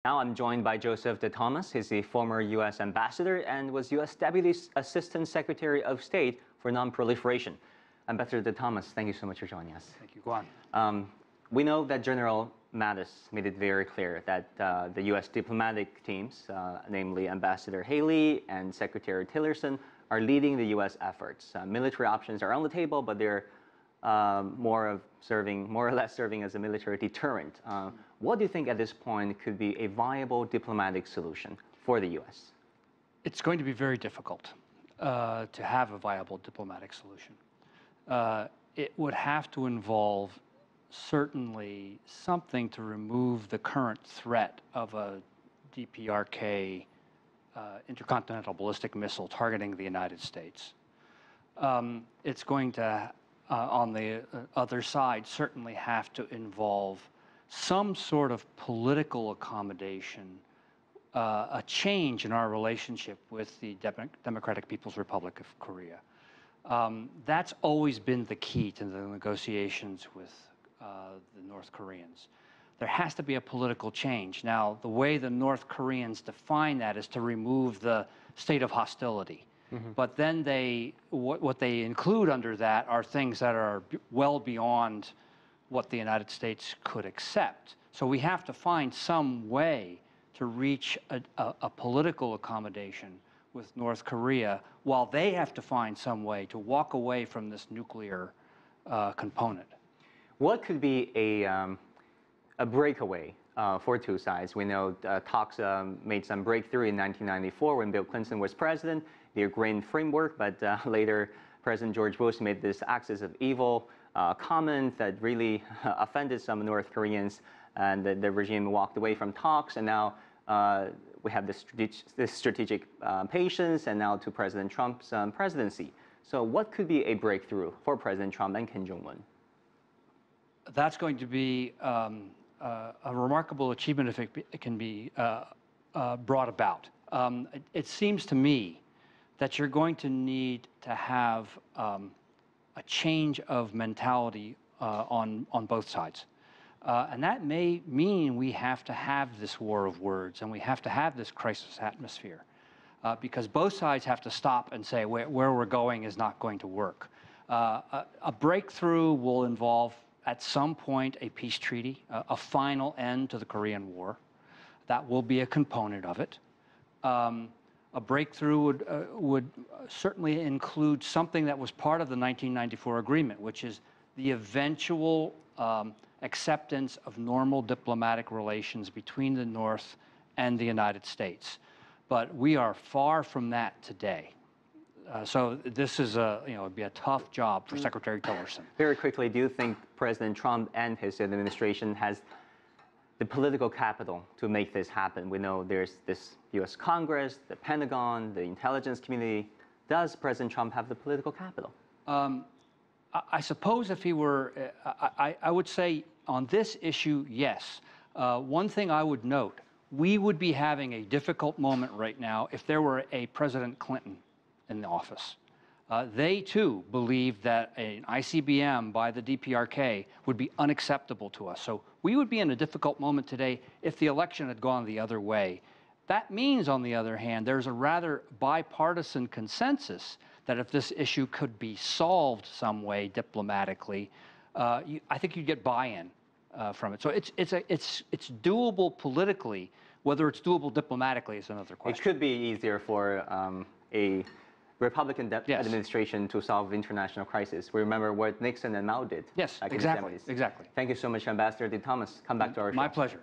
Now I'm joined by Joseph DeThomas. He's the former U.S. ambassador and was U.S. Deputy Assistant Secretary of State for Non-Proliferation. Ambassador DeThomas, thank you so much for joining us. Thank you, Guan. We know that General Mattis made it very clear that the U.S. diplomatic teams, namely Ambassador Haley and Secretary Tillerson, are leading the U.S. efforts. Military options are on the table, but they're more or less serving as a military deterrent. What do you think at this point could be a viable diplomatic solution for the U.S.? It's going to be very difficult to have a viable diplomatic solution. It would have to involve certainly something to remove the current threat of a DPRK intercontinental ballistic missile targeting the United States. It's going to, on the other side, certainly have to involve some sort of political accommodation, a change in our relationship with the Democratic People's Republic of Korea. That's always been the key to the negotiations with the North Koreans. There has to be a political change. Now, the way the North Koreans define that is to remove the state of hostility. Mm-hmm. But then what they include under that are things that are well beyond what the United States could accept. So we have to find some way to reach a political accommodation with North Korea, while they have to find some way to walk away from this nuclear component. What could be a breakaway for two sides? We know talks made some breakthrough in 1994 when Bill Clinton was president, the Agrarian Framework, but later President George Bush made this axis of evil comment that really offended some North Koreans, and the regime walked away from talks, and now we have this strategic patience, and now to President Trump's presidency. So what could be a breakthrough for President Trump and Kim Jong-un? That's going to be a remarkable achievement if it can be brought about. It seems to me that you're going to need to have a change of mentality on both sides. And that may mean we have to have this war of words, and we have to have this crisis atmosphere, because both sides have to stop and say where we're going is not going to work. A breakthrough will involve, at some point, a peace treaty, a final end to the Korean War. That will be a component of it. A breakthrough would certainly include something that was part of the 1994 agreement, which is the eventual acceptance of normal diplomatic relations between the North and the United States. But we are far from that today. So this is it'd be a tough job for Secretary Tillerson. Very quickly, do you think President Trump and his administration has the political capital to make this happen? We know there's this U.S. Congress, the Pentagon, the intelligence community. Does President Trump have the political capital? I suppose if he were, I would say on this issue, yes. One thing I would note, we would be having a difficult moment right now if there were a President Clinton in the office. They, too, believe that an ICBM by the DPRK would be unacceptable to us. So we would be in a difficult moment today if the election had gone the other way. That means, on the other hand, there's a rather bipartisan consensus that if this issue could be solved some way diplomatically, I think you'd get buy-in from it. So it's doable politically. Whether it's doable diplomatically is another question. It could be easier for a Republican administration to solve international crisis. We remember what Nixon and Mao did. Yes, back exactly. in the 70s. Exactly. Thank you so much, Ambassador DeThomas. Come back to our show. My pleasure.